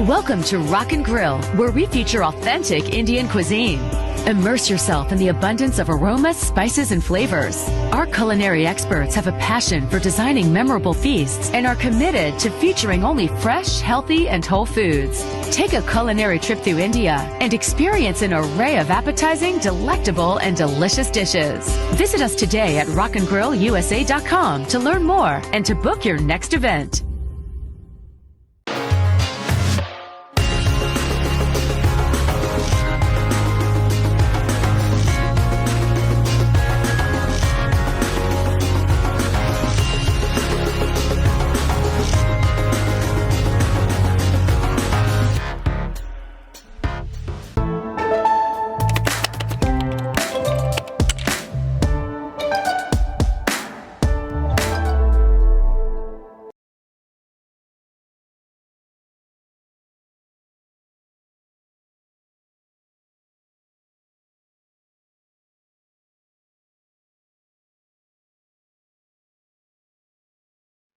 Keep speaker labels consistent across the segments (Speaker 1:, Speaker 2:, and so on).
Speaker 1: Welcome to Rock and Grill, where we feature authentic Indian cuisine. Immerse yourself in the abundance of aromas, spices, and flavors. Our culinary experts have a passion for designing memorable feasts and are committed to featuring only fresh, healthy, and whole foods. Take a culinary trip through India and experience an array of appetizing, delectable, and delicious dishes. Visit us today at rockandgrillusa.com to learn more and to book your next event.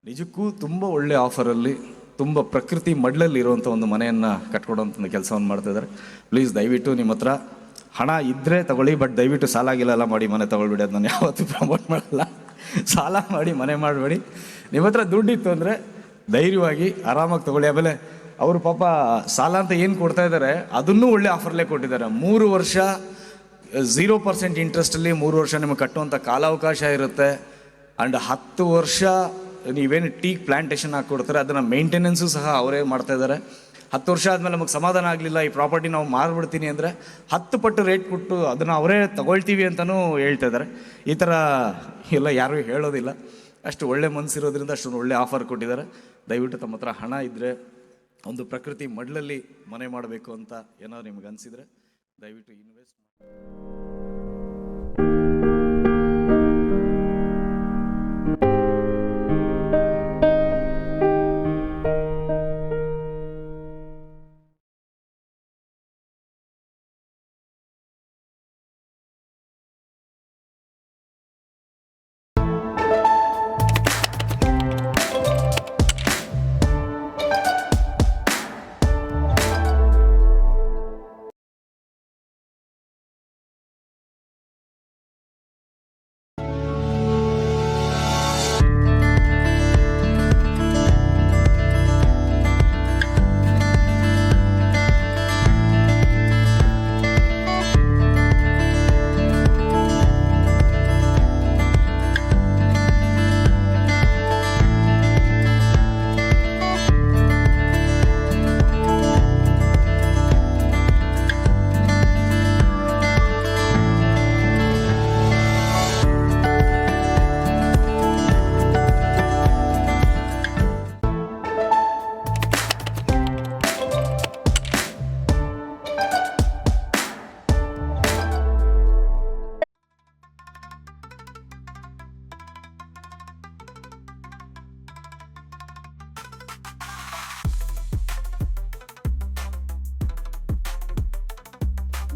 Speaker 2: ನಿಜಕ್ಕೂ ತುಂಬ ಒಳ್ಳೆ ಆಫರಲ್ಲಿ ತುಂಬ ಪ್ರಕೃತಿ ಮಡ್ಲಲ್ಲಿ ಇರುವಂಥ ಒಂದು ಮನೆಯನ್ನು ಕಟ್ಕೊಡೋಂಥ ಒಂದು ಕೆಲಸವನ್ನು ಮಾಡ್ತಿದ್ದಾರೆ. ಪ್ಲೀಸ್ ದಯವಿಟ್ಟು ನಿಮ್ಮ ಹತ್ರ ಹಣ ಇದ್ದರೆ ತಗೊಳ್ಳಿ, ಬಟ್ ದಯವಿಟ್ಟು ಸಾಲ ಗಿಲ್ಲ ಮಾಡಿ ಮನೆ ತೊಗೊಳ್ಬಿಡಿ. ಅದು ನಾನು ಯಾವತ್ತೂ ಪ್ರಮೋಟ್ ಮಾಡಲ್ಲ. ಸಾಲ ಮಾಡಿ ಮನೆ ಮಾಡಬೇಡಿ. ನಿಮ್ಮ ಹತ್ರ ದುಡ್ಡಿತ್ತು ಅಂದರೆ ಧೈರ್ಯವಾಗಿ ಆರಾಮಾಗಿ ತೊಗೊಳ್ಳಿ. ಆಮೇಲೆ ಅವರು ಪಾಪ ಸಾಲ ಅಂತ ಏನು ಕೊಡ್ತಾ ಇದ್ದಾರೆ ಅದನ್ನೂ ಒಳ್ಳೆ ಆಫರ್ಲೇ ಕೊಟ್ಟಿದ್ದಾರೆ. 3 ವರ್ಷ 0% ಇಂಟ್ರೆಸ್ಟಲ್ಲಿ 3 ವರ್ಷ ನಿಮಗೆ ಕಟ್ಟುವಂಥ ಕಾಲಾವಕಾಶ ಇರುತ್ತೆ. ಆ್ಯಂಡ್ 10 ವರ್ಷ ನೀವೇನು ಟೀ ಪ್ಲ್ಯಾಂಟೇಷನ್ ಹಾಕ್ಕೊಡ್ತಾರೆ ಅದನ್ನು ಮೇಂಟೆನೆನ್ಸು ಸಹ ಅವರೇ ಮಾಡ್ತಾಯಿದ್ದಾರೆ. 10 ವರ್ಷ ಆದಮೇಲೆ ನಮಗೆ ಸಮಾಧಾನ ಆಗಲಿಲ್ಲ, ಈ ಪ್ರಾಪರ್ಟಿ ನಾವು ಮಾರ್ಬಿಡ್ತೀನಿ ಅಂದರೆ 10 ಪಟ್ಟು ರೇಟ್ ಕೊಟ್ಟು ಅದನ್ನು ಅವರೇ ತಗೊಳ್ತೀವಿ ಅಂತಲೂ ಹೇಳ್ತಾ ಇದ್ದಾರೆ. ಈ ಥರ ಎಲ್ಲ ಯಾರೂ ಹೇಳೋದಿಲ್ಲ. ಅಷ್ಟು ಒಳ್ಳೆ ಮನಸ್ಸಿರೋದ್ರಿಂದ ಅಷ್ಟೊಂದು ಒಳ್ಳೆ ಆಫರ್ ಕೊಟ್ಟಿದ್ದಾರೆ. ದಯವಿಟ್ಟು ತಮ್ಮ ಹತ್ರ ಹಣ ಇದ್ದರೆ ಒಂದು ಪ್ರಕೃತಿ ಮಡ್ಲಲ್ಲಿ ಮನೆ ಮಾಡಬೇಕು ಅಂತ ಏನಾದ್ರು ನಿಮ್ಗೆ ಅನಿಸಿದರೆ ದಯವಿಟ್ಟು ಇನ್ವೆಸ್ಟ್ ಮಾಡಿ.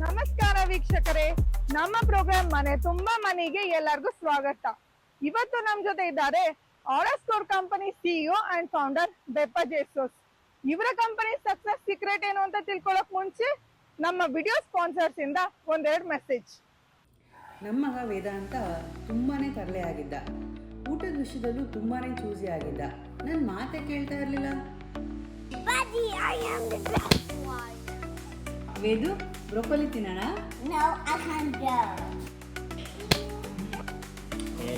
Speaker 3: ನಮಸ್ಕಾರ ವೀಕ್ಷಕರೇ, ನಮ್ಮ ಪ್ರೋಗ್ರಾಮ್ ಮನೆ ತುಂಬಾ ಮನೆಗೆ ಎಲ್ಲರಿಗೂ ಸ್ವಾಗತ. ಇವತ್ತು ನಮ್ ಜೊತೆ ಇದ್ದಾರೆ ಆರಸ್ಕೋರ್ ಕಂಪನಿ ಸಿಇಒ ಅಂಡ್ ಫೌಂಡರ್ ಬೆಪ್ಪ ಜೇಸೋಸ್. ಇವರ ಕಂಪನಿ ಸಕ್ಸಸ್ ಸೀಕ್ರೆಟ್ ಏನು ಅಂತ ತಿಳ್ಕೊಳ್ಳೋಕ್ ಮುಂಚೆ ನಮ್ಮ ವಿಡಿಯೋ ಸ್ಪಾನ್ಸರ್ಸ್ ಇಂದ ಒಂದೆರಡು ಮೆಸೇಜ್.
Speaker 4: ನಮ್ಮ ಮಗ ವೇದಾಂತ ತುಂಬಾ ತರಲೆ ಆಗಿದ್ದ, ಊಟದ ವಿಷಯದಲ್ಲೂ ತುಂಬಾ ಚೂಸಿ ಆಗಿದ್ದ. ನನ್ನ ಮಾತೆ ಕೇಳ್ತಾ ಇರಲಿಲ್ಲ. ವೇದು, ಬ್ರೊಕೊಲಿ ತಿನ್ನೋಣ?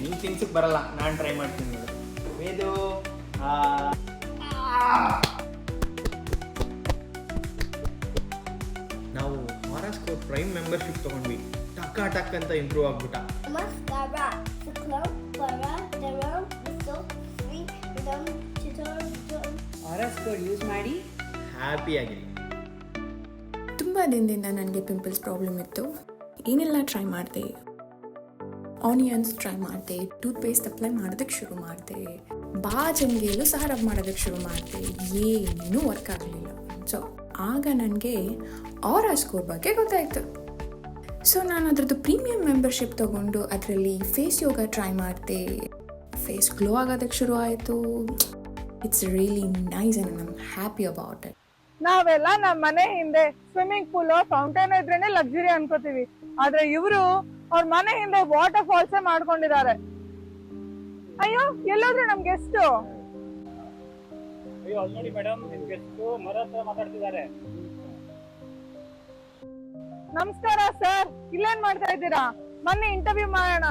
Speaker 5: ನೀವು ತಿನ್ಸಕ್ಕೆ ಬರಲ್ಲ, ನಾನು ಟ್ರೈ ಮಾಡ್ತೀನಿ ನೋಡು. ವೇದು ನಾವು ಆರಸ್ಕೋರ್ ಪ್ರೈಮ್ ಮೆಂಬರ್ಶಿಪ್ ತಗೊಂಡ್ವಿ, ಟಕ್ ಅಂತ ಇಂಪ್ರೂವ್ ಆಗ್ಬಿಟ್ಟ.
Speaker 4: ಆರಸ್ಕೋರ್ ಯೂಸ್ ಮಾಡಿ
Speaker 5: ಹ್ಯಾಪಿ ಆಗಿರಿ.
Speaker 6: ತುಂಬ ದಿನದಿಂದ ನನಗೆ ಪಿಂಪಲ್ಸ್ ಪ್ರಾಬ್ಲಮ್ ಇತ್ತು. ಏನೆಲ್ಲ ಟ್ರೈ ಮಾಡಿದೆ, ಆನಿಯನ್ಸ್ ಟ್ರೈ ಮಾಡಿದೆ, ಟೂತ್ಪೇಸ್ಟ್ ಅಪ್ಲೈ ಮಾಡೋದಕ್ಕೆ ಶುರು ಮಾಡಿದೆ, ಬಾಜಂಗೆಲ್ಲೂ ಸಹ ರಬ್ ಮಾಡೋದಕ್ಕೆ ಶುರು ಮಾಡಿದೆ. ಏನೂ ವರ್ಕ್ ಆಗಲಿಲ್ಲ. ಸೊ ಆಗ ನನಗೆ ಆರಸ್ಕೋರ್ ಬಗ್ಗೆ ಗೊತ್ತಾಯಿತು. ಸೊ ನಾನು ಅದರದ್ದು ಪ್ರೀಮಿಯಂ ಮೆಂಬರ್ಶಿಪ್ ತೊಗೊಂಡು ಅದರಲ್ಲಿ ಫೇಸ್ ಯೋಗ ಟ್ರೈ ಮಾಡಿದೆ. ಫೇಸ್ ಗ್ಲೋ ಆಗೋದಕ್ಕೆ ಶುರು ಆಯಿತು. It's really nice and I am happy about it.
Speaker 3: ನಾವೆಲ್ಲ ನಮ್ಮ ಮನೆ ಹಿಂದೆ ಸ್ವಿಮ್ಮಿಂಗ್ ಪೂಲ್ ಫೌಂಟೇನ್ ಇದ್ರೇನೆ ಲಕ್ಸುರಿ ಅನ್ಕೋತೀವಿ, ಆದ್ರೆ ಇವರು ಅವ್ರ ಮನೆ ಹಿಂದೆ ವಾಟರ್ ಫಾಲ್ಸ್ ಮಾಡ್ಕೊಂಡಿದ್ದಾರೆ. ಅಯ್ಯೋ, ಎಲ್ಲೋದ್ರೆ ನಮ್ ಗೆಸ್ಟ್?
Speaker 7: ನೋಡಿ ಮೇಡಮ್, ನಿಮ್ ಗೆಸ್ಟ್ ಮರ ಹತ್ರ ಮಾತಾಡ್ತಿದ್ದಾರೆ.
Speaker 3: ನಮಸ್ಕಾರ ಸರ್, ಇಲ್ಲೇನ್ ಮಾಡ್ತಾ ಇದ್ದೀರಾ? ಮೊನ್ನೆ ಇಂಟರ್ವ್ಯೂ ಮಾಡೋಣ.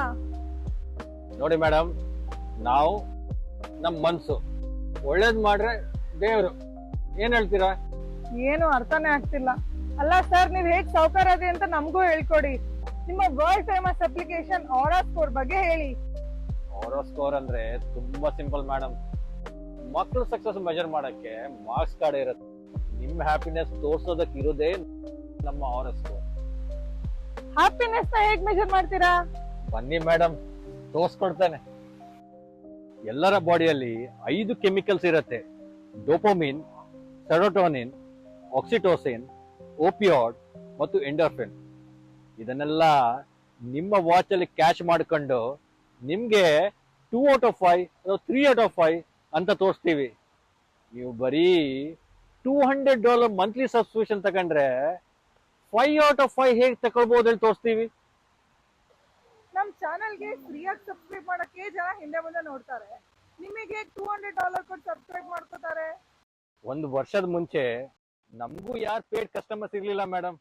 Speaker 7: ನೋಡಿ ಮೇಡಮ್, ನಾವು ನಮ್ ಮನ್ಸು ಒಳ್ಳೇದ್ ಮಾಡ್ರೆ ದೇವ್ರು, ಏನ್ ಹೇಳ್ತೀರಾ?
Speaker 3: ಏನು ಅರ್ಥನೇ ಆಗ್ತಿಲ್ಲ. ಅಲ್ಲ ಸರ್, ನೀವ್ ಹೇಗ್ ಸಾವ್ಕಾರ ಅದೇ ಅಂತ ನಮಗೂ ಹೇಳ್ಕೊಡಿ. ನಿಮ್ಮ ವರ್ಲ್ಡ್ ಫೇಮಸ್ ಅಪ್ಲಿಕೇಶನ್ ಆರಸ್ಕೋರ್ ಬಗ್ಗೆ ಹೇಳಿ.
Speaker 7: ಆರಸ್ಕೋರ್ ಅಂದ್ರೆ ತುಂಬಾ ಸಿಂಪಲ್ ಮೇಡಮ್. ಮಕ್ಳು ಸಕ್ಸಸ್ ಮೆಜರ್ ಮಾಡಕ್ಕೆ ಮಾರ್ಕ್ಸ್ ಕಾರ್ಡ್ ಇರುತ್ತೆ. ನಿಮ್ ಹ್ಯಾಪಿನೆಸ್ ತೋರ್ಸೋದಕ್ಕೆ ಇರೋದೇ ನಮ್ಮ ಆರಸ್ಕೋರ್.
Speaker 3: ಹ್ಯಾಪಿನೆಸ್ ನ ಹೇಗ್ ಮೆಜರ್ ಮಾಡ್ತೀರಾ?
Speaker 7: ಬನ್ನಿ ಮೇಡಮ್, ತೋರ್ಸ್ಕೊಡ್ತೇನೆ. ಎಲ್ಲರ ಬಾಡಿಯಲ್ಲಿ 5 ಕೆಮಿಕಲ್ಸ್ ಇರುತ್ತೆ: ಡೋಪೋಮಿನ್, ಸೆರೋಟೋನಿನ್, ಆಕ್ಸಿಟೋಸಿನ್, ಓಪಿಯಾಯ್ಡ್ ಮತ್ತು ಎಂಡೋರ್ಫಿನ್. ಇದನ್ನೆಲ್ಲ ನಿಮ್ಮ ವಾಚ್ ಅಲ್ಲಿ ಕ್ಯಾಚ್ ಮಾಡ್ಕೊಂಡು ನಿಮ್ಗೆ 2 ಔಟ್ ಆಫ್ 5 ಅಥವಾ 3 ಔಟ್ ಆಫ್ 5 ಅಂತ ತೋರಿಸ್ತೀವಿ. ನೀವು ಬರೀ $200 ಮಂತ್ಲಿ ಸಬ್ಸ್ಕ್ರಿಪ್ಷನ್ ತಗೊಂಡ್ರೆ 5 ಔಟ್ ಆಫ್ 5 ಹೇಗೆ ತಗೊಳ್ಬಹುದು ಹೇಳಿ ತೋರಿಸ್ತೀವಿ.
Speaker 3: ನಮ್ ಚಾನೆಲ್ಗೆ ಫ್ರೀಯಾಗಿ ಸಬ್ಸ್ಕ್ರೈಬ್ ಮಾಡಕ್ಕೆ ಜನ ಹಿಂದೆ ಮುಂದೆ ನೋಡ್ತಾರೆ. ನಿಮಗೆ $200 ಕೊಟ್ಟು ಸಬ್ಸ್ಕ್ರೈಬ್ ಮಾಡ್ಕೋತಾರೆ.
Speaker 7: 1 ವರ್ಷದ ಮುಂಚೆ ನಮಗೂ ಯಾರು ಪೇಡ್ ಕಸ್ಟಮರ್ಸ್ ಇರ್ಲಿಲ್ಲ ಮೇಡಮ್.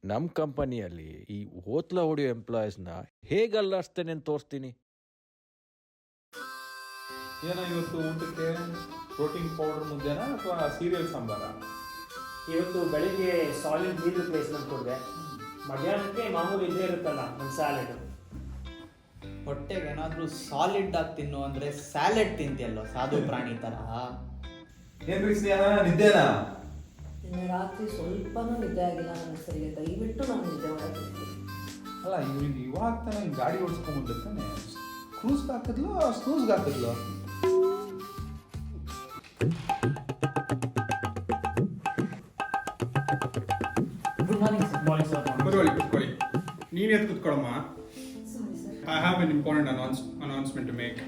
Speaker 8: ನಮ್ಮ ಕಂಪನಿಯಲ್ಲಿ ಈ ಓತ್ಲ ಹೊಡೆಯೋ ಎಂಪ್ಲಾಯೀಸ್ನ ಹೇಗೆ ಅಲ್ಲಾಡಿಸ್ತೇನೆ ಅಂತ ತೋರಿಸ್ತೀನಿ.
Speaker 9: ಏನೋ ಇವತ್ತು ಊಟಕ್ಕೆ ಪ್ರೋಟೀನ್ ಪೌಡರ್ ಮುದ್ದೆನಾ ಅಥವಾ ಸೀರಿಯಲ್ ಸಾಂಬಾರ?
Speaker 5: ಇವತ್ತು ಬೆಳಿಗ್ಗೆ ಸಾಲಿಡ್ ಮೀಲ್ ರಿಪ್ಲೇಸ್ಮೆಂಟ್ ಕೊಡಿದೆ, ಮಧ್ಯಾಹ್ನಕ್ಕೆ ಮಾಮೂಲಿ ಇದ್ದೇ ಇರುತ್ತಲ್ಲ ನಮ್ಮ ಸ್ಯಾಲೆಡ್.
Speaker 10: ಹೊಟ್ಟೆಗೆ ಏನಾದರೂ ಸಾಲಿಡ್ ಆಗಿ ತಿನ್ನು ಅಂದರೆ ಸ್ಯಾಲೆಡ್ ತಿಂತಿಯಲ್ಲೋ ಸಾಧು ಪ್ರಾಣಿ ಥರ.
Speaker 9: ಏನ್ರಿ ಸ್ನೇಹ, ನಿದ್ದೆನಾ?
Speaker 4: ನಿನ್ನೆ ರಾತ್ರಿ ಸ್ವಲ್ಪನೂ ನಿದ್ದೆ ಆಗಿಲ್ಲ ನನಗೆ ಸರಿಗೆ. ದಯವಿಟ್ಟು ನಾನು ನಿದ್ದೆ ಮಾಡೋದು.
Speaker 9: ಅಲ್ಲ, ಇವ್ರಿಗೆ ಇವಾಗ ತಾನೆ ಗಾಡಿ ಓಡಿಸ್ಕೊಂಡ್ಬಂದಿರ್ತಾನೆ. ಕ್ರೂಸ್ಗೆ ಹಾಕಿದ್ಲು, ಸ್ನೂಸ್ಗೆ ಹಾಕಿದ್ಲು.
Speaker 4: Good morning sir.
Speaker 11: ಕುತ್ಕೊಳ್ಳಿ. ನೀನು ಎದ್ದು ಕುತ್ಕೊಳ್ಳಮ್ಮ. I have an important announcement to make.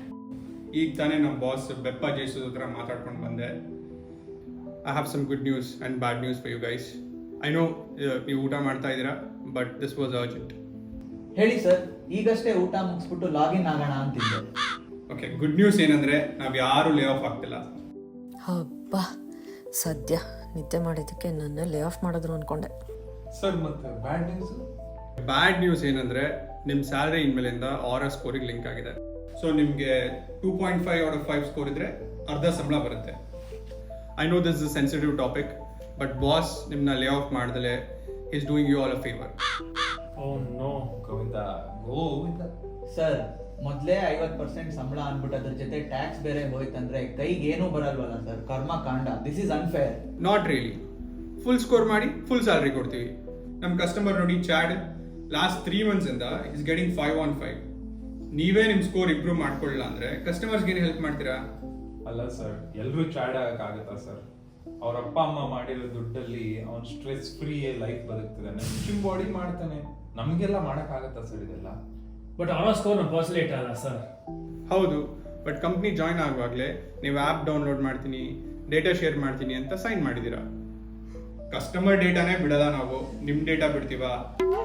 Speaker 11: ಈಗ ತಾನೇ ನಮ್ಮ ಬಾಸ್ ಬೆಪ್ಪ ಜೇಸೂಸ್ ಹತ್ರ ಮಾತಾಡ್ಕೊಂಡು ಬಂದೆ. I have some good news and bad news for you guys. I know ನೀವು ಊಟ ಮಾಡ್ತಾ ಇದ್ದೀರಾ, ಬಟ್ ದಿಸ್ ವಾಸ್ ಅರ್ಜೆಂಟ್.
Speaker 10: ಹೇಳಿ ಸರ್, ಈಗಷ್ಟೇ ಊಟ ಮುಗಿಸ್ಬಿಟ್ಟು ಲಾಗಿನ್ ಆಗೋಣ ಅಂತಿದ್ದೆ.
Speaker 11: ಓಕೆ, ಗುಡ್ ನ್ಯೂಸ್ ಏನಂದರೆ ನಾವು ಯಾರೂ ಲೇ ಆಫ್ ಆಗ್ತಿಲ್ಲ.
Speaker 12: ಹಬ್ಬ, ಸದ್ಯ ನಿದ್ದೆ ಮಾಡಿದ್ದಕ್ಕೆ ನನ್ನ ಲೇ ಆಫ್ ಮಾಡಿದ್ರು ಅಂದ್ಕೊಂಡೆ.
Speaker 9: ಸರ್, ಮತ್ತೆ ಬ್ಯಾಡ್ ನ್ಯೂಸ್?
Speaker 11: ಬ್ಯಾಡ್ ನ್ಯೂಸ್ ಏನಂದರೆ ನಿಮ್ಮ ಸ್ಯಾಲ್ರಿ ಇನ್ಮೇಲಿಂದ ಆರಸ್ಕೋರಿಗೆ ಲಿಂಕ್ ಆಗಿದೆ. ಸೊ ನಿಮಗೆ 2.5 ಔಟ್ ಆಫ್ 5 ಸ್ಕೋರ್ ಇದ್ದರೆ ಅರ್ಧ ಸಂಬಳ ಬರುತ್ತೆ. I know this is a sensitive topic, but boss ನಿಮ್ಮನ್ನ ಲೇ ಆಫ್ ಮಾಡ್ದಲೆ is doing you all a favour.
Speaker 9: Oh no Govinda, Govinda.
Speaker 10: Sir, ಮೊದಲೇ 50% ಸಂಬಳ ಅಂದ್ಬಿಟ್ಟು ಅದ್ರ ಜೊತೆ ಟ್ಯಾಕ್ಸ್ ಬೇರೆ ಹೋಯ್ತಂದ್ರೆ ಕೈಗೆ ಏನೂ ಬರಲ್ವಲ್ಲ ಸರ್. ಕರ್ಮ ಕಾಂಡ. This is unfair.
Speaker 11: Not really. Full score ಮಾಡಿ ಫುಲ್ ಸ್ಯಾಲ್ರಿ ಕೊಡ್ತೀವಿ. ನಮ್ಮ ಕಸ್ಟಮರ್ ನೋಡಿ, ಚಾಡ್ ಲಾಸ್ಟ್ 3 months ಇಂದ ಇಸ್ ಗೆಟಿಂಗ್ 5 on 5. ನೀವೇ ನಿಮ್ಮ ಸ್ಕೋರ್ ಇಂಪ್ರೂವ್ ಮಾಡ್ಕೊಳ್ಳಿಲ್ಲ ಅಂದರೆ ಕಸ್ಟಮರ್ಸ್ಗೆ ಏನು ಹೆಲ್ಪ್ ಮಾಡ್ತೀರಾ?
Speaker 9: ಅಲ್ಲ ಸರ್, ಎಲ್ಲರೂ ಚಾಡ್ ಆಗಕ್ಕಾಗತ್ತಾ ಸರ್? ಅವ್ರ ಅಪ್ಪ ಅಮ್ಮ ಮಾಡಿರೋ ದುಡ್ಡಲ್ಲಿ ಅವ್ನು ಸ್ಟ್ರೆಸ್ ಫ್ರೀ ಲೈಫ್ ಬದುಕ್ತಿದ್ದಾನೆ, ಜಿಮ್ ಬಾಡಿ ಮಾಡ್ತಾನೆ. ನಮಗೆಲ್ಲ ಮಾಡೋಕ್ಕಾಗತ್ತಾ ಸರ್ ಇದೆಲ್ಲ?
Speaker 5: ಬಟ್ ಆರೋಸ್ಕೋರ್ ನಮ್ಮ ಪರ್ಸನಲ್ ಡೇಟಾ ಅಲ್ಲ ಸರ್.
Speaker 11: ಹೌದು, ಬಟ್ ಕಂಪ್ನಿ ಜಾಯ್ನ್ ಆಗುವಾಗಲೇ ನೀವು ಆ್ಯಪ್ ಡೌನ್ಲೋಡ್ ಮಾಡ್ತೀನಿ, ಡೇಟಾ ಶೇರ್ ಮಾಡ್ತೀನಿ ಅಂತ ಸೈನ್ ಮಾಡಿದ್ದೀರಾ. ಕಸ್ಟಮರ್ ಡೇಟಾನೇ ಬಿಡಲ್ಲ ನಾವು, ನಿಮ್ಮ ಡೇಟಾ ಬಿಡ್ತೀವ.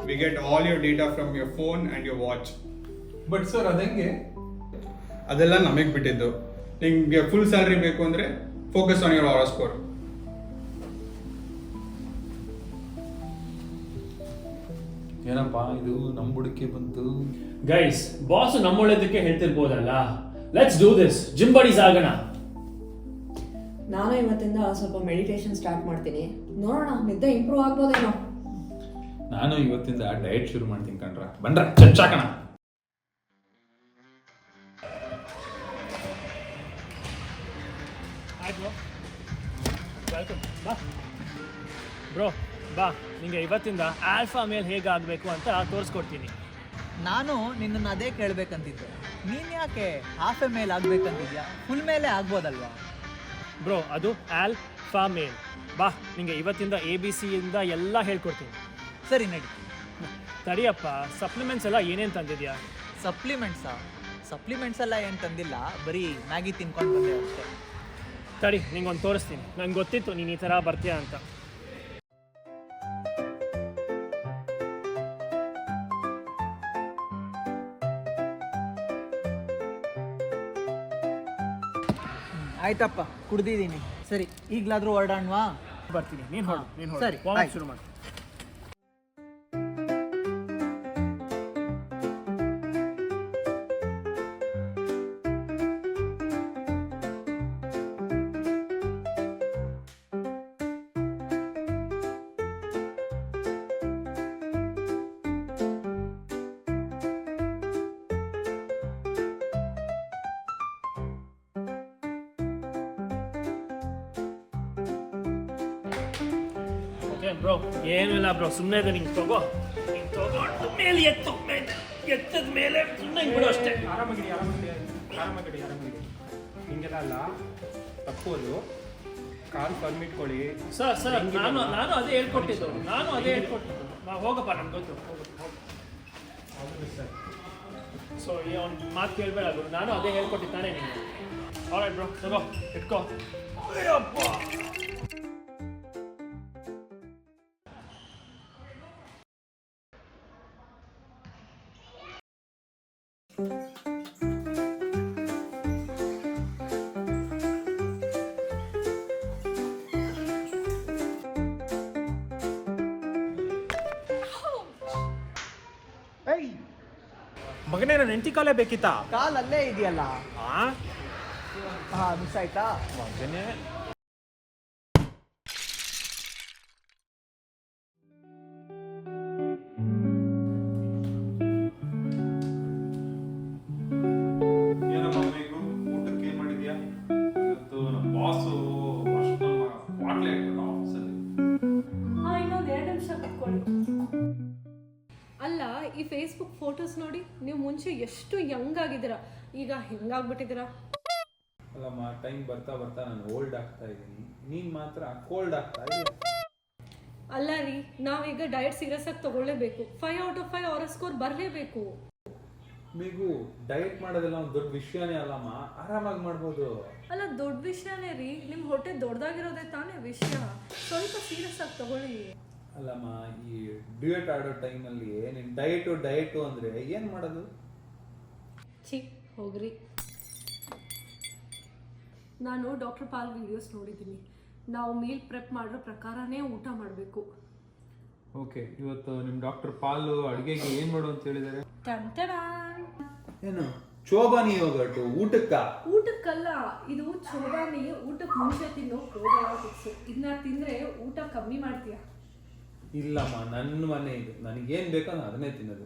Speaker 11: We get all your data from your phone and your watch.
Speaker 9: But sir ಅದಂಗೆ?
Speaker 11: ಅದೆಲ್ಲ ನಮಗೆ ಬಿಟ್ಟಿದ್ದು. ನಿಮಗೆ ಫುಲ್ ಸ್ಯಾಲ್ರಿ ಬೇಕು ಅಂದರೆ ಫೋಕಸ್ ಆನ್ ಯೋರ್ ಆರೋಸ್ಕೋರ್.
Speaker 9: ಏನಪ್ಪ ಇದು ನಮ್ಮ ಬುಡಕ್ಕೆ ಬಂತು?
Speaker 5: ಗೈಸ್, ಬಾಸ್ ನಮ್ಮ ಒಳ್ಳೇದಕ್ಕೆ ಹೇಳ್ತಿರ್ಬೋದಲ್ಲ. Let's do this, gym bodies ಆಗೋಣ.
Speaker 12: ನಾನು ಇವತ್ತಿಂದ ಸ್ವಲ್ಪ ಮೆಡಿಟೇಷನ್ ಸ್ಟಾರ್ಟ್ ಮಾಡ್ತೀನಿ, ನೋಡೋಣ ನಿದ್ದೆ ಇಂಪ್ರೂವ್ ಆಗ್ಬೋದೇನೋ.
Speaker 9: ನಾನು ಇವತ್ತಿಂದ ಡಯಟ್ ಶುರು ಮಾಡ್ತೀನಿ ಕಣ್ರ. ಬನ್ರ ಚಚ್ಚಾಕಣ.
Speaker 5: ಆಯ್ತು, ವೆಲ್ಕಮ್. ಬಾ ಬ್ರೋ, ಬಾ, ನಿಂಗೆ ಇವತ್ತಿಂದ ಆಲ್ಫಾ ಮೇಲ್ ಹೇಗಾಗಬೇಕು ಅಂತ ತೋರಿಸ್ಕೊಡ್ತೀನಿ.
Speaker 10: ನಾನು ನಿನ್ನನ್ನು ಅದೇ ಕೇಳಬೇಕಂತಿದ್ದೆ. ನೀನು ಯಾಕೆ ಹಾಫ್ ಎ ಮೇಲ್ ಆಗಬೇಕಂತಿದ್ಯಾ? ಫುಲ್ ಮೇಲೇ ಆಗ್ಬೋದಲ್ವಾ?
Speaker 5: ಬ್ರೋ, ಅದು ಆಲ್ಫಾ ಮೇಲ್. ಬಾ, ನಿಂಗೆ ಇವತ್ತಿಂದ ABC ಇಂದ ಎಲ್ಲ ಹೇಳ್ಕೊಡ್ತೀನಿ.
Speaker 10: ಸರಿ ನಡಿ.
Speaker 5: ತಡಿಯಪ್ಪ, ಸಪ್ಲಿಮೆಂಟ್ಸ್ ಎಲ್ಲ ಏನೇನು ತಂದಿದ್ಯಾ?
Speaker 10: ಸಪ್ಲಿಮೆಂಟ್ಸ್ ಎಲ್ಲ ಏನು ತಂದಿಲ್ಲ, ಬರೀ ಮ್ಯಾಗಿ ತಿನ್ಕೊಂಡು ಬಂದೆ ಅಷ್ಟೇ.
Speaker 5: ತಡಿ, ನಿಂಗೊಂದು ತೋರಿಸ್ತೀನಿ. ನಂಗೆ ಗೊತ್ತಿತ್ತು ನೀನು ಈ ಥರ ಬರ್ತೀಯ ಅಂತ.
Speaker 10: ಆಯ್ತಪ್ಪ, ಕುಡ್ದಿದ್ದೀನಿ. ಸರಿ, ಈಗಲಾದರೂ ಹೊರಡೋಣವಾ?
Speaker 5: ಬರ್ತೀನಿ, ನೀನು ಹೊರಡು, ನೀನು ಹೊರಡು.
Speaker 10: ಸರಿ,
Speaker 5: ವಾರ್ಮ್ ಶುರು ಮಾಡಿ. ಬ್ರೋ, ಏನೂ ಇಲ್ಲ ಬ್ರೋ, ಸುಮ್ಮನೆ ಇದೆ. ನಿಂಗೆ ತಗೋ, ನಿಂಗೆ ತಗೊಂಡು ಮೇಲೆ ಎತ್ತು, ಎತ್ತದ ಮೇಲೆ ಸುಮ್ಮನೆ ಬಿಡು ಅಷ್ಟೇ.
Speaker 11: ಆರಾಮಾಗಿಡಿ. ಹಿಂಗೆಲ್ಲ ಅಲ್ಲ, ತಪ್ಪೋದು. ಕಾಲ್ ಪರ್ಮಿಟ್ ಕೊಡಿ
Speaker 5: ಸರ್. ನಾನು ಅದೇ ಹೇಳ್ಕೊಟ್ಟಿದ್ದು. ಹೋಗಪ್ಪ, ನಮ್ಗೆ ಗೊತ್ತು. ಸೊ ಈ ಒಂದು ಮಾತು ಕೇಳಬೇಡ ಗುರು, ನಾನು ಅದೇ ಹೇಳ್ಕೊಟ್ಟಿದ್ದಾನೆ ನಿಮಗೆ. ಆಲ್ರೈಟ್ ಬ್ರೋ, ತಗೋ, ಇಟ್ಕೋ. ಅಯ್ಯಪ್ಪ, ಮಗನೇ, ನನ್ನ ಹೆಂಡತಿ ಕಾಲೇ ಬೇಕಿತ್ತಾ?
Speaker 10: ಕಾಲ್ ಅಲ್ಲೇ ಇದೆಯಲ್ಲ.
Speaker 5: ಹಾಂ,
Speaker 10: ಮಿಸ್ ಆಯ್ತಾ
Speaker 5: ಮಗನೇ?
Speaker 9: ಏನಮ್ಮ ಬೇಕು? ಊಟಕ್ಕೆ ಏನ್ ಮಾಡಿದ್ಯಾ? ಇವತ್ತು ನಮ್ಮ ಬಾಸು ಕ್ವಾಟ್ಲೆ ಇಟ್ಬಿಟ್ಟು ಆಫೀಸಲ್ಲಿ.
Speaker 6: ಇನ್ನೊಂದು 2 ನಿಮಿಷ ಕೂತ್ಕೊಳ್ಳಿ. ಅಲ್ಲ, ಈ ಫೇಸ್ಬುಕ್ ಫೋಟೋಸ್ ನೋಡಿ, ನೀವು ಮುಂಚೆ ಎಷ್ಟು ಯಂಗ್ ಆಗಿದ್ದೀರಾ, ಈಗ ಹೆಂಗಾಗ್ಬಿಟ್ಟಿದ್ದೀರಾ?
Speaker 9: ಅಲ್ಲಮ್ಮ, ಟೈಮ್ ಬರ್ತಾ ಬರ್ತಾ ನಾನು ಓಲ್ಡ್ ಆಗ್ತಾ ಇದ್ದೀನಿ, ನೀನ್ ಮಾತ್ರ ಕೋಲ್ಡ್ ಆಗ್ತಾ ಇದೀಯ.
Speaker 6: ಅಲ್ಲ ರೀ, ನಾವೀಗ ಡಯಟ್ ಸೀರಿಯಸ್ ಆಗಿ ತಗೊಳ್ಳೇಬೇಕು. 5 out of 5 ಆರೋಸ್ಕೋರ್ ಬರಲೇಬೇಕು.
Speaker 9: ಮೇಗೂ ಡಯಟ್ ಮಾಡೋದೆಲ್ಲ ಒಂದು ದೊಡ್ಡ ವಿಷಯನೇ ಅಲ್ಲಮ್ಮ, ಆರಾಮಾಗಿ ಮಾಡ್ಬೋದು.
Speaker 6: ಅಲ್ಲ, ದೊಡ್ಡ ವಿಷಯನೇ ರೀ, ನಿಮ್ಮ ಹೊಟ್ಟೆ ದೊಡ್ಡದಾಗಿರೋದೇ ತಾನೇ ವಿಷಯ. ಸ್ವಲ್ಪ ಸೀರಿಯಸ್ ಆಗಿ ತಗೊಳ್ಳಿ.
Speaker 9: ಅಲ್ಲಮ್ಮ, ಈ ಡ್ಯೂಯೆಟ್ ಆಡೋ ಟೈಮಲ್ಲಿ ನೀನು ಡಯಟು ಅಂದರೆ ಏನು ಮಾಡೋದು?
Speaker 6: ಹೋಗ್ರಿ. ನಾನು ಡಾಕ್ಟರ್ ಪಾಲ್ ವಿಡಿಯೋಸ್ ನೋಡಿದ್ದೀನಿ. ನಾವು ಮೀಲ್ ಪ್ರೆಪ್ ಮಾಡೋ ಪ್ರಕಾರನೇ ಊಟ ಮಾಡಬೇಕು.
Speaker 9: ಓಕೆ, ಇವತ್ತು ನಿಮ್ಮ ಡಾಕ್ಟರ್ ಪಾಲು ಅಡುಗೆಗೆ ಏನು ಮಾಡು ಅಂತ ಹೇಳಿದ್ದಾರೆ? ಏನು ಚೋಬಾನಿ ಯೋಗರ್ಟು
Speaker 6: ಊಟಕ್ಕಲ್ಲ, ಇದು ಚೋಬಾನಿ ಊಟಕ್ಕೆ ಮುಂಚೆ ತಿನ್ನೋ ಪ್ರೋಬಯೋಟಿಕ್ಸ್. ಇದನ್ನ ತಿಂದ್ರೆ ಊಟ ಕಮ್ಮಿ ಮಾಡ್ತೀಯ.
Speaker 9: ಇಲ್ಲಮ್ಮ, ನನ್ನ ಮನೆ ಇದು, ನನಗೇನು ಬೇಕೋ ನಾನು ಅದನ್ನೇ ತಿನ್ನೋದು.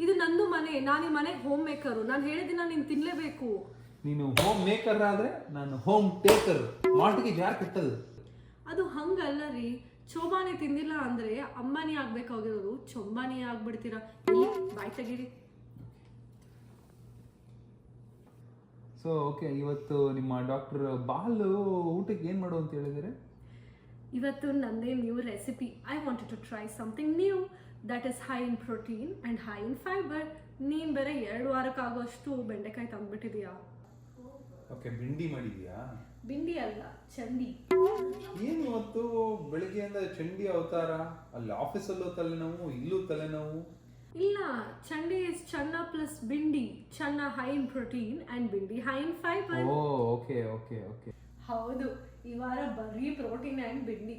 Speaker 6: ಇದು ನಂದು ಮನೆ, ನಾನು ಈ ಮನೆಗೆ ಹೋಮ್ ಮೇಕರು. ನಾನು ಹೇಳಿದಿನ ನೀನು ತಿನ್ನಲೇಬೇಕು.
Speaker 9: ನೀನು ಹೋಮ್ ಮೇಕರ್ ಆದರೆ ನಾನು ಹೋಮ್ ಟೇಕರ್. ಮಾಟಿಗೆ ಯಾರು ಕಟ್ಟದು?
Speaker 6: ಅದು ಹಂಗಲ್ಲ ರೀ. ಚೋಬಾನಿ ತಿಂದಿಲ್ಲ ಅಂದರೆ ಅಂಬಾನಿ ಆಗ್ಬೇಕಾಗಿರೋದು ಚೊಂಬಾನಿ ಆಗ್ಬಿಡ್ತೀರಾ. ಬಾಯ್ ತೆಗೀರಿ.
Speaker 9: ಸೊ ಓಕೆ, ಇವತ್ತು ನಿಮ್ಮ ಡಾಕ್ಟರ್ ಬಾಲು ಊಟಕ್ಕೆ ಏನು ಮಾಡು ಅಂತ ಹೇಳಿದರೆ?
Speaker 6: ಇವತ್ತು ನಂದೇ new recipe. I wanted to try something new.
Speaker 13: That is high in protein and high in fibre. ನೀನು ಬೇರೆ 2 ವಾರಕ್ಕಾಗೋಷ್ಟು ಬೆಂಡೆಕಾಯಿ ತಂದುಬಿಟ್ಟಿದೀಯಾ.
Speaker 9: ಓಕೆ, ಬಿಂಡಿ ಮಾಡಿದ್ಯಾ?
Speaker 13: ಬಿಂಡಿ ಅಲ್ಲ, ಚಂಡಿ.
Speaker 9: ಏನು ಇವತ್ತು ಬೆಳಿಗ್ಗೆಯಿಂದ ಚಂಡಿ ಅವತಾರ? ಅಲ್ಲಿ ಆಫೀಸಲ್ಲೂ ತಲೆನೋವು, ಇಲ್ಲೂ ತಲೆನೋವು.
Speaker 13: ಇಲ್ಲ, chandi is chana plus bhindi. Chana high in protein and bhindi high in fibre.
Speaker 9: Oh, okay okay okay.
Speaker 13: ಹೌದು, ಈ ವಾರ ಬರೀ ಪ್ರೋಟೀನ್ ಆ್ಯಂಡ್ ಬಿಂಡಿ.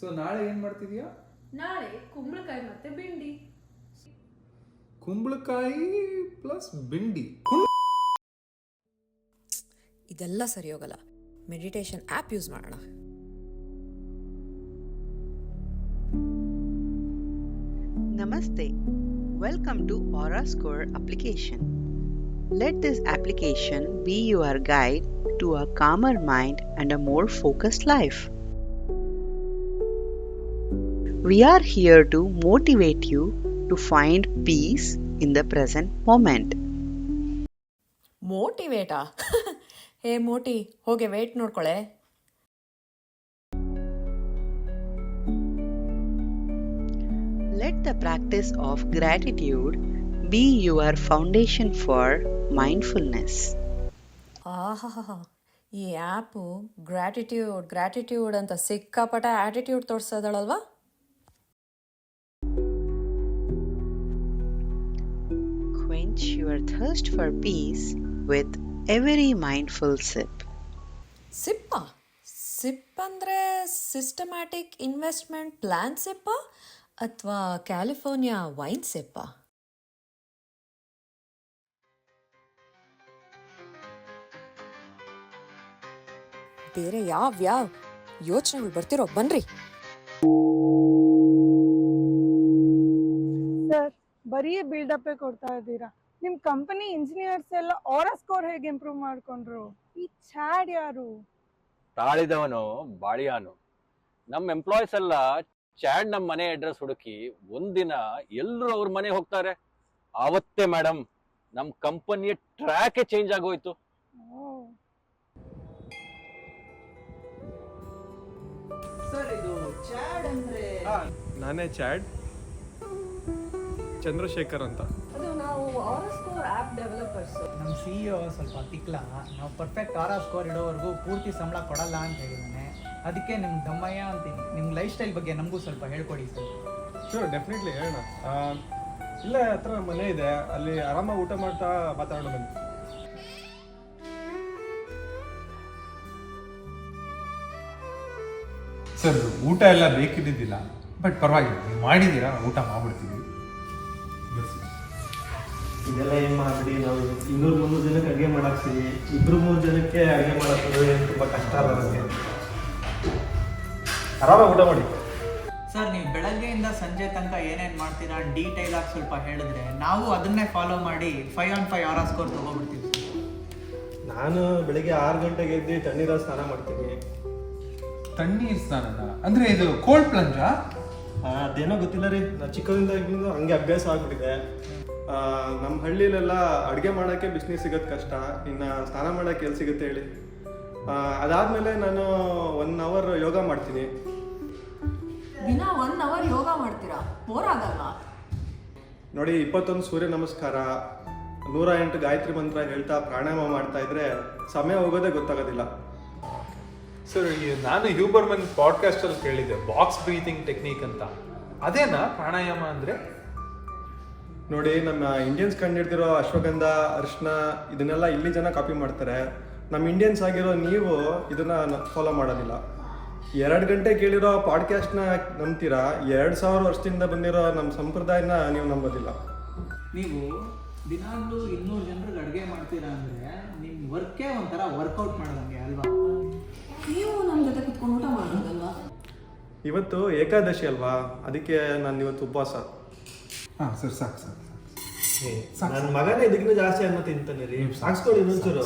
Speaker 9: ಸೊ ನಾಳೆ ಏನು ಮಾಡ್ತಿದ್ಯಾ?
Speaker 13: ನಾಳೆ ಕುಂಬಳಕಾಯಿ ಮತ್ತೆ ಬಿಂಡಿ.
Speaker 9: ಕುಂಬಳಕಾಯಿ ಪ್ಲಸ್ ಬಿಂಡಿ.
Speaker 12: ಇದೆಲ್ಲ ಸರಿ ಹೋಗಲ್ಲ. ಮೆಡಿಟೇಷನ್ ಆ್ಯಪ್ ಯೂಸ್ ಮಾಡೋಣ.
Speaker 14: Namaste. Welcome to Aura Score application. Let this application be your guide to a calmer mind and a more focused life. We are here to motivate you to find peace in the present moment.
Speaker 12: ಮೋಟಿವೇಟಾ? ಹೇ ಮೋಟಿ, ಹೋಗಿ wait ನೋಡ್ಕೊಳೆ.
Speaker 14: Let the practice of gratitude be your foundation for mindfulness.
Speaker 12: ಆಹಾ, ಈ app gratitude ಅಂತ ಸಿಕ್ಕಾಪಟ್ಟೆ attitude ತೋರಿಸೋದಳಲ್ವಾ?
Speaker 14: Quench your thirst for peace with every mindful sip.
Speaker 12: Sip ಅಂದರೆ systematic investment plan ಸಿಪ್ಪಾ ಅಥವಾ California wine ಸಿಪ್ಪಾ? ಬೇರೆ ಯಾವ ಯೋಚನೆಗಳು ಬರ್ತಿರೋ ಬನ್ರಿ.
Speaker 3: ಸರ್, ಬರೀ ಬಿಲ್ಡಪ್ ಕೊಡ್ತಾ ಇದ್ದೀರಾ. ನಿಮ್ ಕಂಪನಿ ಇಂಜಿನಿಯರ್ಸ್ ಎಲ್ಲ ಆರಾ ಸ್ಕೋರ್ ಹೇಗೆ ಇಂಪ್ರೂವ್ ಮಾಡ್ಕೊಂಡ್ರು? ಈ ಚಾಡ್ ಯಾರು?
Speaker 7: ತಾಳಿದವನು ಬಾಳಿಯಾನು. ನಮ್ಮ ಎಂಪ್ಲಾಯೀಸ್ ಎಲ್ಲ ಚಾಡ್ ನಮ್ಮ ಮನೆ ಅಡ್ರೆಸ್ ಹುಡುಕಿ ಒಂದಿನ ಎಲ್ಲರೂ ಅವ್ರ ಮನೆ ಹೋಗ್ತಾರೆ. ಆವತ್ತೇ ಮೇಡಮ್ ನಮ್ಮ ಕಂಪನಿಯ ಟ್ರ್ಯಾಕ್ ಚೇಂಜ್ ಆಗೋಯ್ತು.
Speaker 10: ಸರ್, ಇದು ಚಾಡ್ ಅಂದ್ರೆ?
Speaker 11: ನಾನೇ ಚಾಡ್, ಚಂದ್ರಶೇಖರ್ ಅಂತ.
Speaker 13: ಅದು ನಾವು ಆರಾ ಸ್ಕೋರ್ ಆ್ಯಪ್ ಡೆವಲಪರ್ಸ್.
Speaker 10: ನಮ್ಮ CEO ಸ್ವಲ್ಪ ತಿಕ್ಲ. ನಾವು ಪರ್ಫೆಕ್ಟ್ ಆರಾ ಸ್ಕೋರ್ ಇಡೋವರೆಗೂ ಪೂರ್ತಿ ಸಂಬಳ ಕೊಡಲ್ಲ ಅಂತ ಹೇಳಿದ್ದಾನೆ. ಅದಕ್ಕೆ ನಿಮ್ಗೆ ದಮ್ಮಯ್ಯ ಅಂತೀನಿ. ನಿಮ್ಮ ಲೈಫ್ ಸ್ಟೈಲ್ ಬಗ್ಗೆ ನಮಗೂ ಸ್ವಲ್ಪ ಹೇಳ್ಕೊಡಿ ಸರ್.
Speaker 11: ಶೂರ್, ಡೆಫಿನೆಟ್ಲಿ ಹೇಳೋಣ. ಇಲ್ಲೇ ಹತ್ರ ಮನೆ ಇದೆ, ಅಲ್ಲಿ ಆರಾಮಾಗಿ ಊಟ ಮಾಡ್ತಾ ಮಾತಾಡೋಣ ಬನ್ನಿ.
Speaker 9: ಸರ್, ಊಟ ಎಲ್ಲ ಬೇಕಿದ್ದಿದ್ದಿಲ್ಲ, ಬಟ್ ಪರವಾಗಿಲ್ಲ, ನೀವು ಮಾಡಿದ್ದೀರಾ, ಊಟ ಮಾಡ್ಬಿಡ್ತೀವಿ.
Speaker 15: ಇದೆಲ್ಲ ಏನು ಮಾಡಿಬಿಡಿ, ನಾವು 200-300 ಜನಕ್ಕೆ ಅಡುಗೆ ಮಾಡಾಕ್ತೀವಿ. 2-3 ಜನಕ್ಕೆ ಅಡುಗೆ ಮಾಡೋದು ತುಂಬ ಕಷ್ಟ ಬರುತ್ತೆ. ಆರಾಮಾಗಿ ಊಟ ಮಾಡಿ.
Speaker 10: ಸರ್, ನೀವು ಬೆಳಗ್ಗೆಯಿಂದ ಸಂಜೆ ತನಕ ಏನೇನು ಮಾಡ್ತೀರಾ ಡೀಟೇಲ್ ಆಗಿ ಸ್ವಲ್ಪ ಹೇಳಿದ್ರೆ ನಾವು ಅದನ್ನೇ ಫಾಲೋ ಮಾಡಿ 5 on 5 ಆರಾ ಸ್ಕೋರ್ ತೊಗೊಬಿಡ್ತೀವಿ.
Speaker 15: ನಾನು ಬೆಳಿಗ್ಗೆ 6 ಗಂಟೆಗೆ ಎದ್ದು ತಣ್ಣೀರಲ್ಲಿ ಸ್ನಾನ ಮಾಡ್ತೀನಿ.
Speaker 9: ತಣ್ಣೀರು ಸ್ನಾನ ಅಂದರೆ ಇದು ಕೋಲ್ಡ್ ಪ್ಲಂಜಾ?
Speaker 15: ಅದೇನೋ ಗೊತ್ತಿಲ್ಲ ರೀ, ನಾನು ಚಿಕ್ಕದಿಂದ ಹಂಗೆ ಅಭ್ಯಾಸ ಆಗ್ಬಿಟ್ಟಿದೆ. ನಮ್ಮ ಹಳ್ಳಿಲೆಲ್ಲ ಅಡುಗೆ ಮಾಡೋಕ್ಕೆ ಬಿಸಿನೀರು ಸಿಗೋದು ಕಷ್ಟ, ಇನ್ನು ಸ್ನಾನ ಮಾಡೋಕ್ಕೆ ಎಲ್ಲಿ ಸಿಗುತ್ತೆ ಹೇಳಿ. ಅದಾದಮೇಲೆ ನಾನು 1 hour ಯೋಗ ಮಾಡ್ತೀನಿ.
Speaker 12: ದಿನ 1 hour ಯೋಗ ಮಾಡ್ತೀರಾ? ಬೋರ್ ಆಗಲ್ಲ?
Speaker 15: ನೋಡಿ, 21 ಸೂರ್ಯ ನಮಸ್ಕಾರ, 108 ಗಾಯತ್ರಿ ಮಂತ್ರ ಹೇಳ್ತಾ ಪ್ರಾಣಾಯಾಮ ಮಾಡ್ತಾ ಇದ್ರೆ ಸಮಯ ಹೋಗೋದೇ ಗೊತ್ತಾಗೋದಿಲ್ಲ.
Speaker 9: ಸರ್, ನಾನು ಹ್ಯೂಬರ್ಮನ್ ಪಾಡ್ಕಾಸ್ಟಲ್ಲಿ ಕೇಳಿದ್ದೆ ಬಾಕ್ಸ್ ಬ್ರೀತಿಂಗ್ ಟೆಕ್ನಿಕ್ ಅಂತ. ಅದೇನಾ ಪ್ರಾಣಾಯಾಮ ಅಂದರೆ?
Speaker 15: ನೋಡಿ, ನಮ್ಮ ಇಂಡಿಯನ್ಸ್ ಕಂಡಿಡ್ತಿರೋ ಅಶ್ವಗಂಧ, ಅರಿಶಿನ ಇದನ್ನೆಲ್ಲ ಇಲ್ಲಿ ಜನ ಕಾಪಿ ಮಾಡ್ತಾರೆ. ನಮ್ಮ ಇಂಡಿಯನ್ಸ್ ಆಗಿರೋ ನೀವು ಇದನ್ನ ಫಾಲೋ ಮಾಡೋದಿಲ್ಲ. 2 ಗಂಟೆ ಕೇಳಿರೋ ಪಾಡ್ಕಾಸ್ಟ್ನ ನಂಬ್ತೀರಾ, 2000 ವರ್ಷದಿಂದ ಬಂದಿರೋ ನಮ್ಮ ಸಂಪ್ರದಾಯನ ನೀವು ನಂಬೋದಿಲ್ಲ.
Speaker 10: ನೀವು ದಿನಾಗ್ಲೂ 200 ಜನರಿಗೆ ಅಡುಗೆ ಮಾಡ್ತೀರಾ ಅಂದರೆ ನಿಮ್ಮ ವರ್ಕೇ ಒಂಥರ ವರ್ಕೌಟ್ ಮಾಡೋದಂಗೆ ಅಲ್ವಾ?
Speaker 12: ನೀವು ನಮ್ಮ ಜೊತೆ ಕುತ್ಕೊಂಡು ಊಟ ಮಾಡೋದಲ್ವಾ?
Speaker 15: ಇವತ್ತು ಏಕಾದಶಿ ಅಲ್ವಾ, ಅದಕ್ಕೆ ನಾನು ಇವತ್ತು ಉಪವಾಸ.
Speaker 9: ಹಾಂ ಸರ್, ಸಾಕು.
Speaker 15: ನನ್ನ ಮಗನೇ ಇದಕ್ಕಿಂತ ಜಾಸ್ತಿ ಅನ್ನ ತಿಂತಾನೆ ರೀ, ಸಾಕ್ಸ್ಕೊಳ್ಳಿ ಇನ್ನೊಂಚೂರು.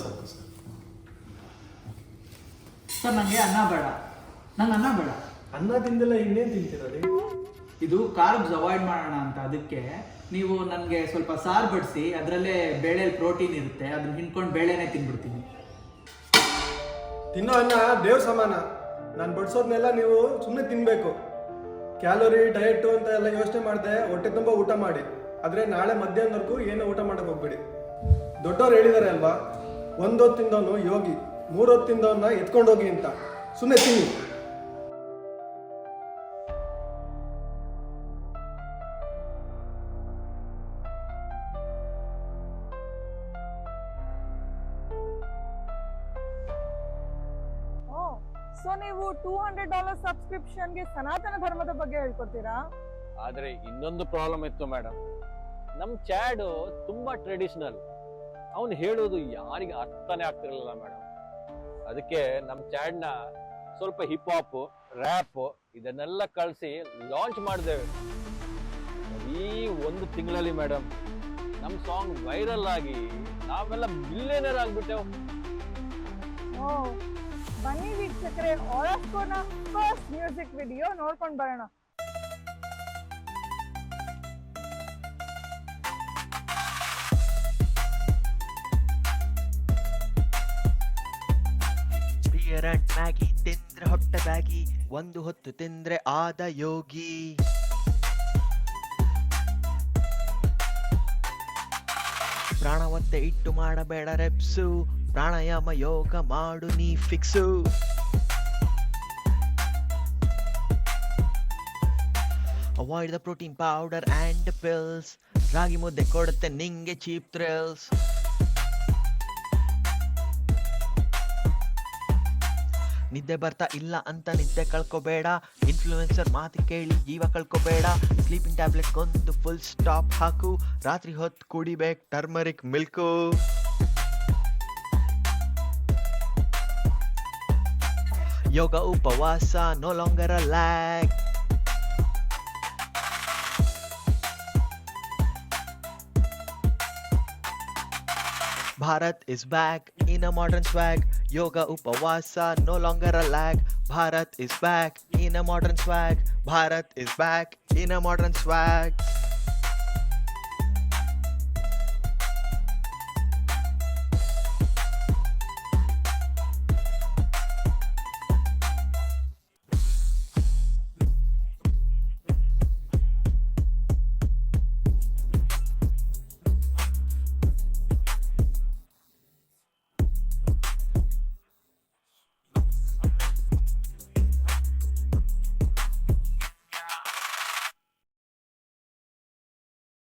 Speaker 10: ಸರ್, ನನಗೆ ಅನ್ನ ಬೇಡ. ನಂಗೆ ಅನ್ನ ಬೇಡ.
Speaker 15: ಅನ್ನ ತಿಂದೆಲ್ಲ ಇನ್ನೇನು ತಿಂತೀರ ರೀ?
Speaker 10: ಇದು ಕಾರ್ಬ್ಸ್ ಅವಾಯ್ಡ್ ಮಾಡೋಣ ಅಂತ. ಅದಕ್ಕೆ ನೀವು ನನಗೆ ಸ್ವಲ್ಪ ಸಾರು ಬಡಿಸಿ, ಅದರಲ್ಲೇ ಬೇಳೆಯಲ್ಲಿ ಪ್ರೋಟೀನ್ ಇರುತ್ತೆ, ಅದನ್ನ ಹಿಂಡ್ಕೊಂಡು ಬೇಳೆನೇ ತಿನ್ಬಿಡ್ತೀನಿ.
Speaker 15: ತಿನ್ನೋ ಅನ್ನ ದೇವ್ರ ಸಮಾನ. ನಾನು ಬಡಿಸೋದ್ನೆಲ್ಲ ನೀವು ಸುಮ್ಮನೆ ತಿನ್ನಬೇಕು. ಕ್ಯಾಲೋರಿ ಡಯಟು ಅಂತ ಎಲ್ಲ ಯೋಚನೆ ಮಾಡದೆ ಹೊಟ್ಟೆ ತುಂಬ ಊಟ ಮಾಡಿ. ಆದರೆ ನಾಳೆ ಮಧ್ಯಾಹ್ನವರೆಗೂ ಏನು ಊಟ ಮಾಡೋಕೆ ಹೋಗ್ಬೇಡಿ. ದೊಡ್ಡವ್ರು ಹೇಳಿದ್ದಾರೆ ಅಲ್ವಾ, ಒಂದು ಹೊತ್ತಿಂದವನು ಯೋಗಿ, 3 ಹೊತ್ತಿಂದವನ್ನ ಎತ್ಕೊಂಡೋಗಿ ಅಂತ. ಸುಮ್ಮನೆ ತಿನ್ನಿ.
Speaker 3: ಸೊ ನೀವು $200 ಸಬ್ಸ್ಕ್ರಿಪ್ಷನ್ಗೆ ಸನಾತನ ಧರ್ಮದ ಬಗ್ಗೆ ಹೇಳ್ಕೊಡ್ತೀರಾ?
Speaker 7: ಆದರೆ ಇನ್ನೊಂದು ಪ್ರಾಬ್ಲಮ್ ಇತ್ತು ಮೇಡಮ್. ನಮ್ಮ ಚಾಡು ತುಂಬಾ ಟ್ರೆಡಿಷನಲ್. ಅವನು ಹೇಳೋದು ಯಾರಿಗೆ ಅರ್ಥನೇ ಆಗ್ತಿರಲಿಲ್ಲ ಮೇಡಮ್. ಅದಕ್ಕೆ ನಮ್ಮ ಚಾಡ್ನ ಸ್ವಲ್ಪ ಹಿಪ್ ಹಾಪ್, ರ್ಯಾಪ್ ಇದನ್ನೆಲ್ಲ ಕಳಿಸಿ ಲಾಂಚ್ ಮಾಡಿದ್ದೇವೆ. ಈ 1 ತಿಂಗಳಲ್ಲಿ ಮೇಡಮ್ ನಮ್ಮ ಸಾಂಗ್ ವೈರಲ್ ಆಗಿ ನಾವೆಲ್ಲ ಮಿಲಿಯನರ್ ಆಗ್ಬಿಟ್ಟೆವು.
Speaker 3: ಬನ್ನಿ ವೀಕ್ಷಕರೇ, ಆರಾಸ್ಕೋರ್ನ ಫಸ್ಟ್ ಮ್ಯೂಸಿಕ್ ವಿಡಿಯೋ ನೋಡ್ಕೊಂಡು ಬರೋಣ.
Speaker 16: ಬಿಯರ್ ಅಂಡ್ ಮ್ಯಾಗಿ ತಿಂದ್ರೆ ಹೊಟ್ಟೆ ಬ್ಯಾಗಿ, 1 ಹೊತ್ತು ತಿಂದ್ರೆ ಆದ ಯೋಗಿ. ಪ್ರಾಣವತ್ತೆ ಇಟ್ಟು ಮಾಡಬೇಡ ರೆಪ್ಸು, ಪ್ರಾಣಾಯಾಮ ಯೋಗ ಮಾಡು ನೀ fix. Avoid the protein powder and pills, ragi mudde ಕೊಡುತ್ತೆ ನಿಂಗೆ ಚೀಪ್ ಥ್ರಿಲ್ಸ್. ನಿದ್ದೆ ಬರ್ತಾ ಇಲ್ಲ ಅಂತ ನಿದ್ದೆ ಕಳ್ಕೋಬೇಡ, ಇನ್ಫ್ಲೂಯೆನ್ಸರ್ ಮಾತು ಕೇಳಿ ಜೀವ ಕಳ್ಕೋಬೇಡ. ಸ್ಲೀಪಿಂಗ್ ಟ್ಯಾಬ್ಲೆಟ್ಗೊಂದು ಫುಲ್ ಸ್ಟಾಪ್ ಹಾಕು, ರಾತ್ರಿ ಹೊತ್ತು ಕುಡಿಬೇಕು ಟರ್ಮರಿಕ್ ಮಿಲ್ಕು. ಯೋಗ ಉಪವಾಸ no longer a lag. Bharat is back in a modern swag. Yoga upavasa no longer a lag. Bharat is back in a modern swag. Bharat is back in a modern swag.